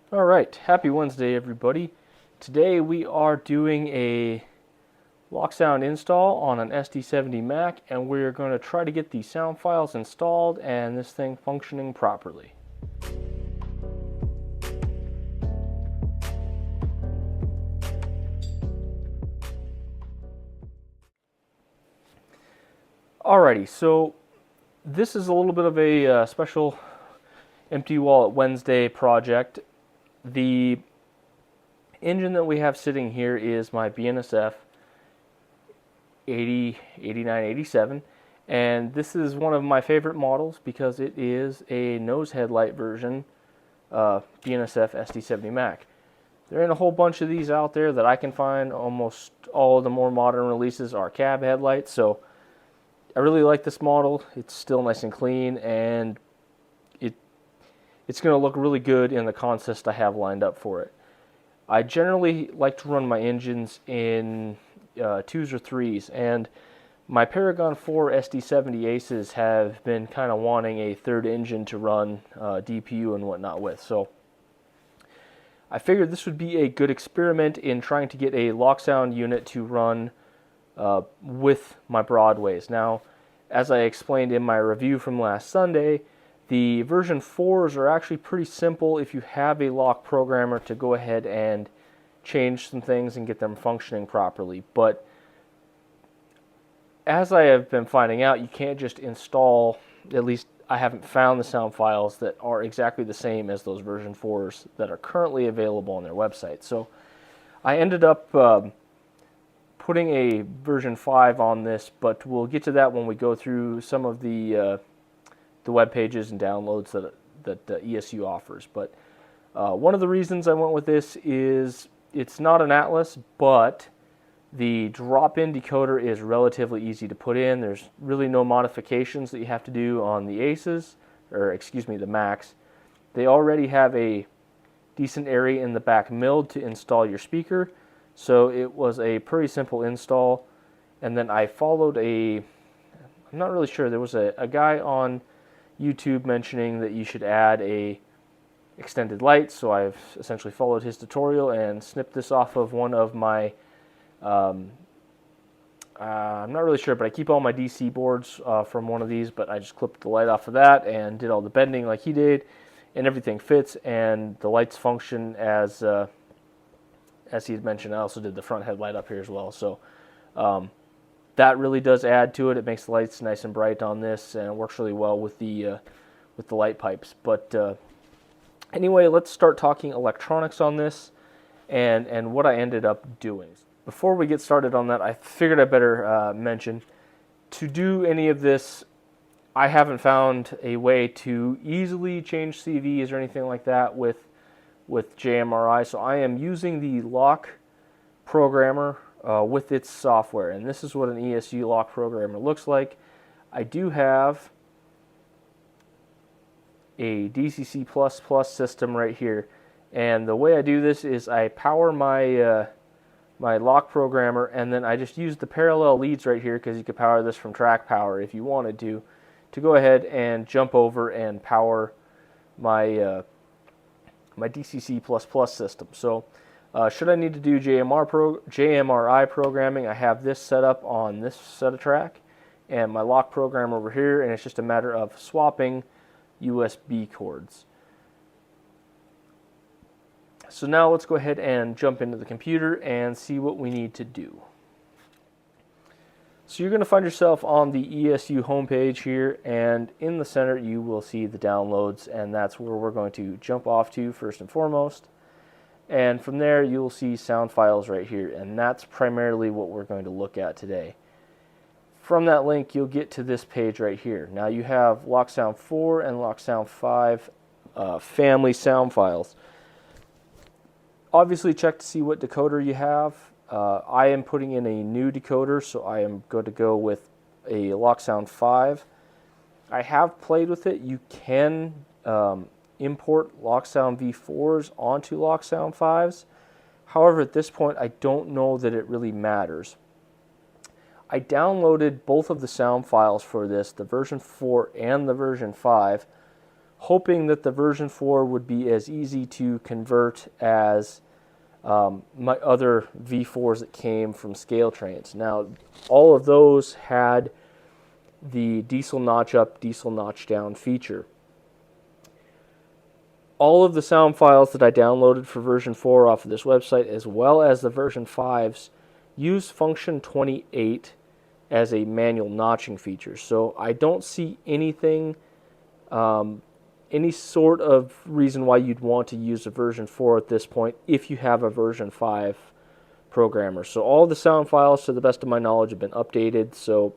All right, happy Wednesday, everybody. Today we are doing a Loksound install on an SD70 Mac, and we're going to try to get the sound files installed and this thing functioning properly. Alrighty, so this is a little bit of a special Empty Wallet Wednesday project. The engine that we have sitting here is my BNSF 8987, and this is one of my favorite models because it is a nose headlight version BNSF SD70 Mac. There ain't a whole bunch of these out there that I can find. Almost all of the more modern releases are cab headlights, so I really like this model. It's still nice and clean, and it's going to look really good in the consist I have lined up for it. I generally like to run my engines in 2s or 3s, and my Paragon 4 SD70 Aces have been kind of wanting a third engine to run DPU and whatnot with. So I figured this would be a good experiment in trying to get a Loksound unit to run with my Broadways. Now, as I explained in my review from last Sunday, the version 4s are actually pretty simple if you have a lock programmer to go ahead and change some things and get them functioning properly. But as I have been finding out, you can't just install, at least I haven't found the sound files that are exactly the same as those version 4s that are currently available on their website. So I ended up putting a version 5 on this, but we'll get to that when we go through some of the web pages and downloads that ESU offers. But one of the reasons I went with this is it's not an Atlas, but the drop-in decoder is relatively easy to put in. There's really no modifications that you have to do on the Aces, or excuse me, the Macs. They already have a decent area in the back milled to install your speaker, so it was a pretty simple install. And then I followed I'm not really sure, there was a guy on YouTube mentioning that you should add a extended light, so I've essentially followed his tutorial and snipped this off of one of my I'm not really sure, but I keep all my DC boards from one of these, but I just clipped the light off of that and did all the bending like he did, and everything fits, and the lights function as he had mentioned. I also did the front headlight up here as well, so that really does add to it. It makes the lights nice and bright on this, and it works really well with the light pipes. But anyway, let's start talking electronics on this and what I ended up doing. Before we get started on that, I figured I better mention, to do any of this, I haven't found a way to easily change CVs or anything like that with JMRI, so I am using the lock programmer with its software, and this is what an ESU lock programmer looks like. I do have a DCC++ system right here, and the way I do this is I power my my lock programmer, and then I just use the parallel leads right here, because you could power this from track power if you wanted to go ahead and jump over and power my my DCC++ system. So should I need to do JMRI programming, I have this set up on this set of track and my lock program over here, and it's just a matter of swapping USB cords. So now let's go ahead and jump into the computer and see what we need to do. So you're going to find yourself on the ESU homepage here, and in the center you will see the downloads, and that's where we're going to jump off to first and foremost. And from there you'll see sound files right here, and that's primarily what we're going to look at today. From that link you'll get to this page right here. Now you have Loksound 4 and Loksound 5 family sound files. Obviously check to see what decoder you have. I am putting in a new decoder, so I am going to go with a Loksound 5. I have played with it. You can import Loksound V4s onto Loksound 5s. However, at this point, I don't know that it really matters. I downloaded both of the sound files for this, the version 4 and the version 5, hoping that the version 4 would be as easy to convert as my other V4s that came from scale trains. Now, all of those had the diesel notch up, diesel notch down feature. All of the sound files that I downloaded for version 4 off of this website, as well as the version 5s, use function 28 as a manual notching feature. So I don't see anything, any sort of reason why you'd want to use a version 4 at this point if you have a version 5 programmer. So all the sound files, to the best of my knowledge, have been updated. So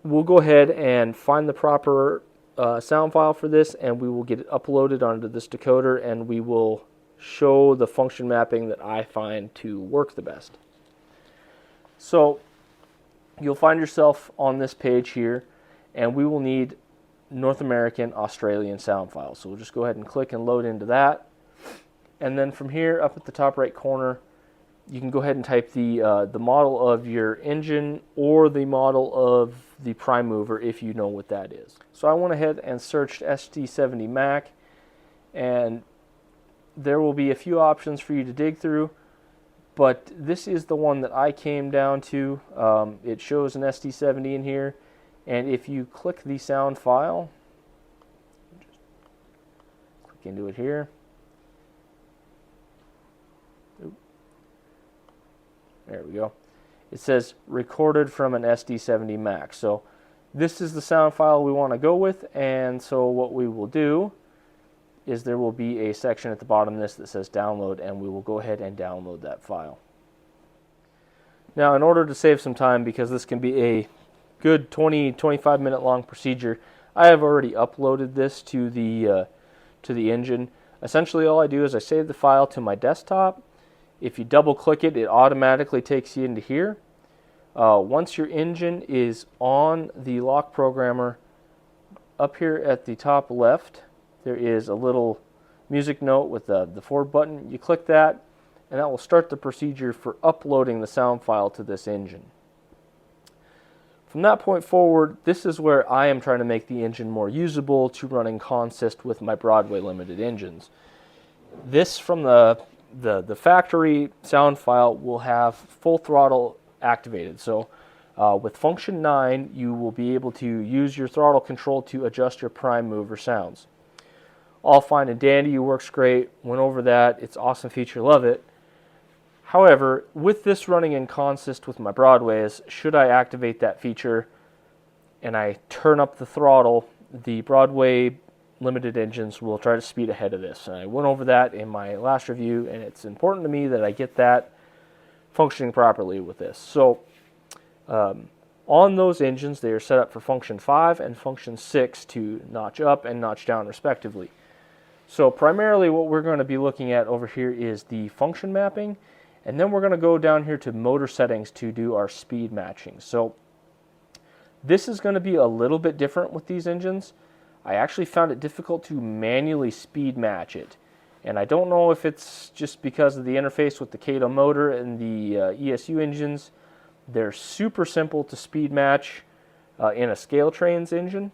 we'll go ahead and find the proper sound file for this, and we will get it uploaded onto this decoder, and we will show the function mapping that I find to work the best. So you'll find yourself on this page here, and we will need North American, Australian sound files. So we'll just go ahead and click and load into that. And then from here, up at the top right corner, you can go ahead and type the model of your engine or the model of the prime mover if you know what that is. So I went ahead and searched ST70 Mac, and there will be a few options for you to dig through, but this is the one that I came down to. It shows an ST70 in here, and if you click the sound file, just click into it here. There we go. It says recorded from an SD70 Mac. So this is the sound file we want to go with, and so what we will do is there will be a section at the bottom of this that says download, and we will go ahead and download that file. Now, in order to save some time, because this can be a good 20-25 minute long procedure, I have already uploaded this to the engine. Essentially all I do is I save the file to my desktop. If you double click it, it automatically takes you into here. Once your engine is on the lock programmer, up here at the top left, there is a little music note with the forward button. You click that, and that will start the procedure for uploading the sound file to this engine. From that point forward, this is where I am trying to make the engine more usable to run in consist with my Broadway limited engines. This from the factory sound file will have full throttle activated. So with function 9, you will be able to use your throttle control to adjust your prime mover sounds. All fine and dandy, it works great. Went over that. It's an awesome feature, love it. However, with this running in consist with my Broadways, should I activate that feature and I turn up the throttle, the Broadway limited engines will try to speed ahead of this. And I went over that in my last review, and it's important to me that I get that functioning properly with this. So on those engines, they are set up for function 5 and function 6 to notch up and notch down respectively. So primarily what we're going to be looking at over here is the function mapping, and then we're going to go down here to motor settings to do our speed matching. So this is going to be a little bit different with these engines. I actually found it difficult to manually speed match it. And I don't know if it's just because of the interface with the Kato motor and the ESU engines. They're super simple to speed match in a scale trains engine.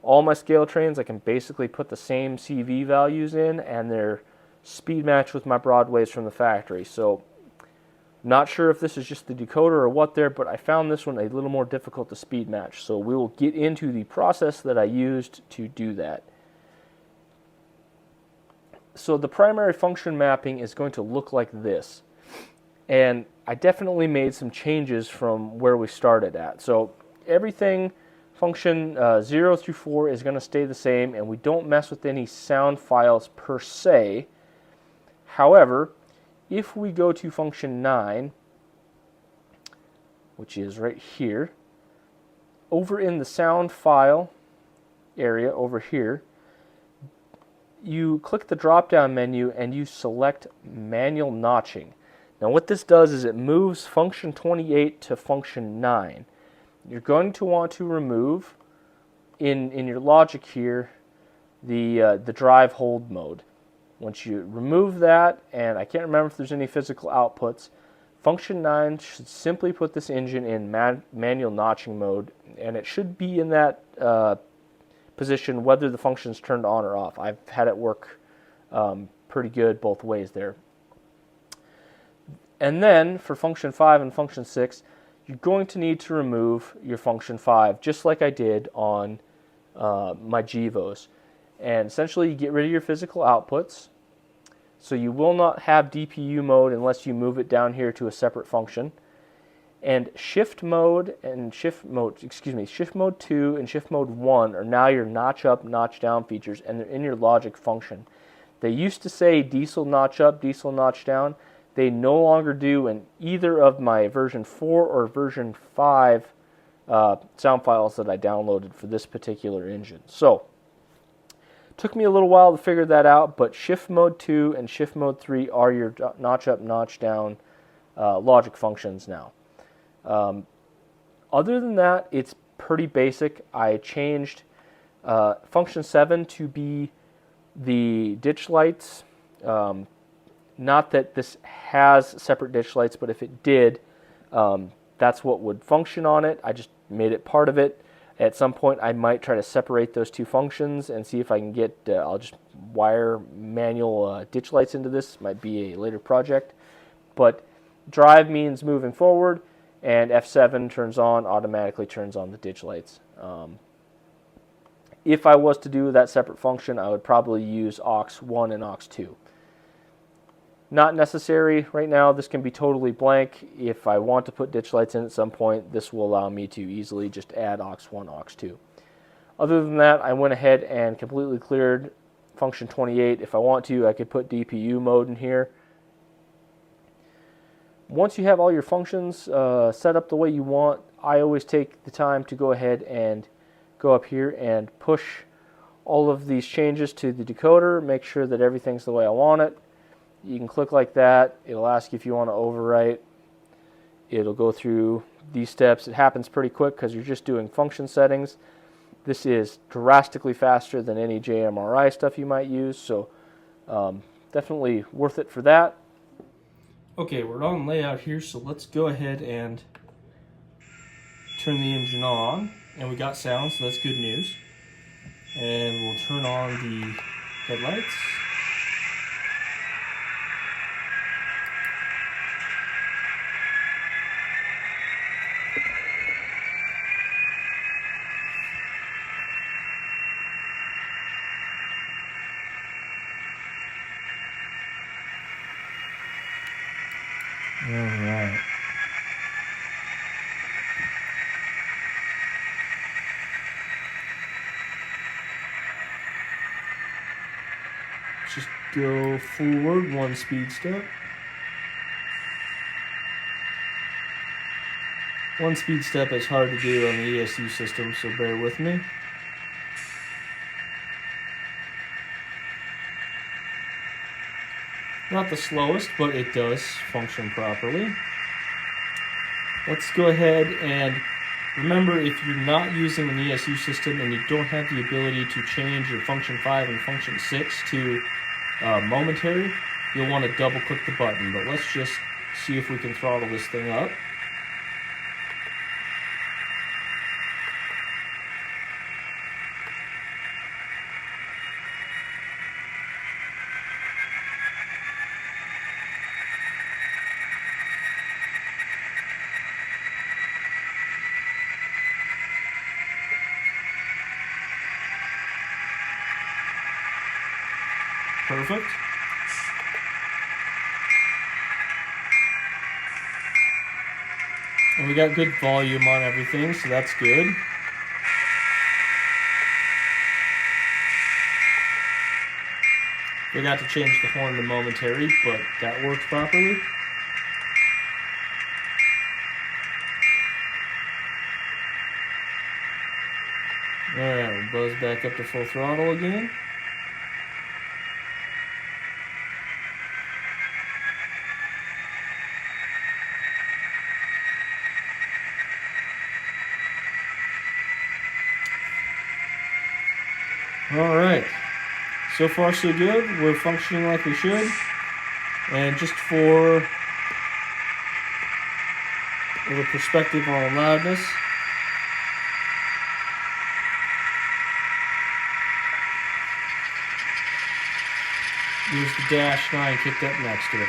All my scale trains, I can basically put the same CV values in, and they're speed matched with my Broadways from the factory. So not sure if this is just the decoder or what there, but I found this one a little more difficult to speed match. So we will get into the process that I used to do that. So the primary function mapping is going to look like this. And I definitely made some changes from where we started at. So everything, function 0 through 4 is going to stay the same, and we don't mess with any sound files per se. However, if we go to function 9, which is right here, over in the sound file area over here, you click the drop-down menu and you select manual notching. Now what this does is it moves function 28 to function 9. You're going to want to remove, in your logic here, the drive hold mode. Once you remove that, and I can't remember if there's any physical outputs, function 9 should simply put this engine in manual notching mode, and it should be in that position whether the function's turned on or off. I've had it work pretty good both ways there. And then for function 5 and function 6, you're going to need to remove your function 5, just like I did on my GEVOs. And essentially you get rid of your physical outputs. So you will not have DPU mode unless you move it down here to a separate function. And shift mode 2 and shift mode 1 are now your notch up, notch down features, and they're in your logic function. They used to say diesel notch up, diesel notch down. They no longer do in either of my version 4 or version 5 sound files that I downloaded for this particular engine. So, took me a little while to figure that out, but shift mode 2 and shift mode 3 are your notch up, notch down logic functions now. Other than that, it's pretty basic. I changed function 7 to be the ditch lights. Not that this has separate ditch lights, but if it did, that's what would function on it. I just made it part of it. At some point, I might try to separate those two functions and see if I can get, I'll just wire manual ditch lights into this. Might be a later project. But drive means moving forward, and F7 automatically turns on the ditch lights. If I was to do that separate function, I would probably use aux1 and aux2. Not necessary right now. This can be totally blank. If I want to put ditch lights in at some point, this will allow me to easily just add aux1, aux2. Other than that, I went ahead and completely cleared function 28. If I want to, I could put DPU mode in here. Once you have all your functions set up the way you want, I always take the time to go ahead and go up here and push all of these changes to the decoder, make sure that everything's the way I want it. You can click like that. It'll ask you if you want to overwrite. It'll go through these steps. It happens pretty quick because you're just doing function settings. This is drastically faster than any JMRI stuff you might use, so definitely worth it for that. Okay, we're on layout here, so let's go ahead and turn the engine on. And we got sound, so that's good news. And we'll turn on the headlights. All right. Just go forward one speed step. One speed step is hard to do on the ESU system, so bear with me. Not the slowest, but it does function properly. Let's go ahead and remember, if you're not using an ESU system and you don't have the ability to change your function 5 and function 6 to momentary, you'll want to double click the button. But let's just see if we can throttle this thing up. Perfect. And we got good volume on everything, so that's good. Forgot to change the horn to momentary, but that worked properly. Alright, we'll buzz back up to full throttle again. Alright, so far so good. We're functioning like we should. And just for the perspective on loudness, There's the Dash 9 kicked up next to it.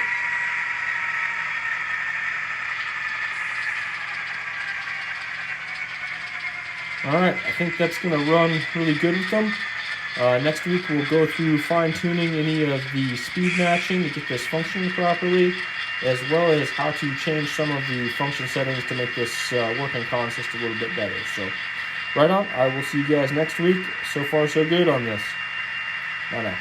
Alright, I think that's going to run really good with them. Next week we'll go through fine-tuning any of the speed matching to get this functioning properly, as well as how to change some of the function settings to make this work in consist a little bit better. So, right on, I will see you guys next week. So far so good on this. Bye now.